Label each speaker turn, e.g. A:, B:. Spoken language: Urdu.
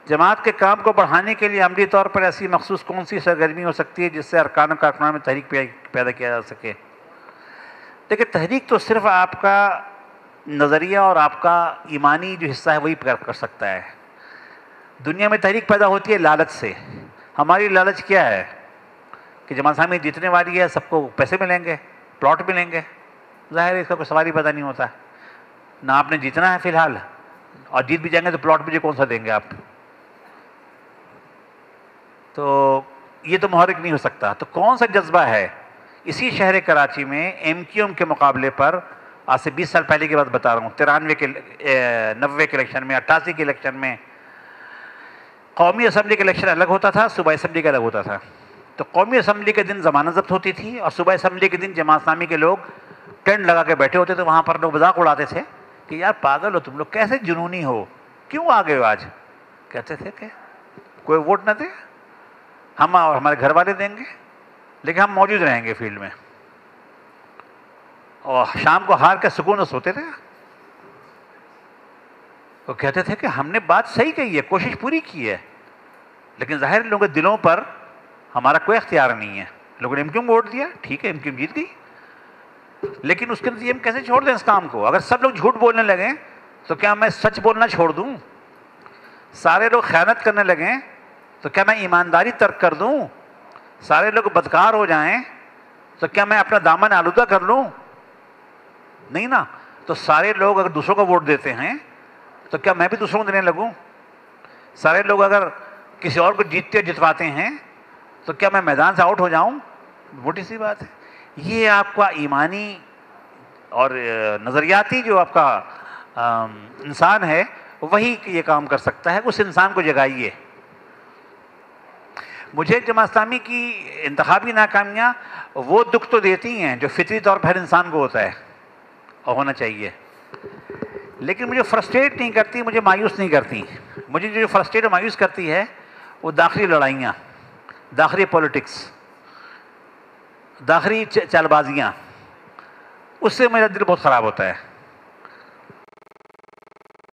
A: جماعت کے کام کو بڑھانے کے لیے عملی طور پر ایسی مخصوص کون سی سرگرمی ہو سکتی ہے جس سے ارکان و کارکنان میں تحریک پیدا کیا جا سکے؟ دیکھیں، تحریک تو صرف آپ کا نظریہ اور آپ کا ایمانی جو حصہ ہے وہی کر سکتا ہے. دنیا میں تحریک پیدا ہوتی ہے لالچ سے. ہماری لالچ کیا ہے کہ جماعت اسلامی جیتنے والی ہے، سب کو پیسے ملیں گے، پلاٹ ملیں گے. ظاہر ہے اس کا کوئی سوال ہی پیدا نہیں ہوتا. نہ آپ نے جیتنا ہے فی الحال، اور جیت بھی جائیں گے تو پلاٹ مجھے کون سا دیں گے آپ؟ تو یہ تو محرک نہیں ہو سکتا. تو کون سا جذبہ ہے؟ اسی شہر کراچی میں ایم کیو ایم کے مقابلے پر آج سے 20 سال پہلے کی بات بتا رہا ہوں، 93 کے 90 کے الیکشن میں، 88 کے الیکشن میں قومی اسمبلی کا الیکشن الگ ہوتا تھا، صوبائی اسمبلی کا الگ ہوتا تھا. تو قومی اسمبلی کے دن ضمانت ضبط ہوتی تھی، اور صوبائی اسمبلی کے دن جماعت اسلامی کے لوگ ٹینٹ لگا کے بیٹھے ہوتے تھے. وہاں پر لوگ مذاق اڑاتے تھے کہ یار پاگل ہو تم لوگ، کیسے جنونی ہو، کیوں آ گئے ہو آج؟ کہتے تھے کہ کوئی ووٹ نہ دے، ہم اور ہمارے گھر والے دیں گے، لیکن ہم موجود رہیں گے فیلڈ میں. اور شام کو ہار کے سکون سے سوتے تھے. وہ کہتے تھے کہ ہم نے بات صحیح کہی ہے، کوشش پوری کی ہے، لیکن ظاہر لوگوں کے دلوں پر ہمارا کوئی اختیار نہیں ہے. لوگوں نے ایم کیو ایم ووٹ دیا، ٹھیک ہے ایم کیو ایم جیت گئی، لیکن اس کے نتیجے ہم کیسے چھوڑ دیں اس کام کو؟ اگر سب لوگ جھوٹ بولنے لگیں تو کیا میں سچ بولنا چھوڑ دوں؟ سارے لوگ خیانت کرنے لگیں تو کیا میں ایمانداری ترک کر دوں؟ سارے لوگ بدکار ہو جائیں تو کیا میں اپنا دامن آلودہ کر لوں؟ نہیں نا. تو سارے لوگ اگر دوسروں کو ووٹ دیتے ہیں تو کیا میں بھی دوسروں کو دینے لگوں؟ سارے لوگ اگر کسی اور کو جیتتے جتواتے ہیں تو کیا میں میدان سے آؤٹ ہو جاؤں؟ موٹی سی بات ہے. یہ آپ کا ایمانی اور نظریاتی جو آپ کا انسان ہے وہی یہ کام کر سکتا ہے. اس انسان کو جگائیے. مجھے جماعت اسلامی کی انتخابی ناکامیاں وہ دکھ تو دیتی ہیں جو فطری طور پر ہر انسان کو ہوتا ہے اور ہونا چاہیے، لیکن مجھے فرسٹریٹ نہیں کرتی، مجھے مایوس نہیں کرتی. مجھے جو فرسٹریٹ اور مایوس کرتی ہے وہ داخلی لڑائیاں، داخلی پولیٹکس، داخلی چال بازیاں. اس سے میرا دل بہت خراب ہوتا ہے.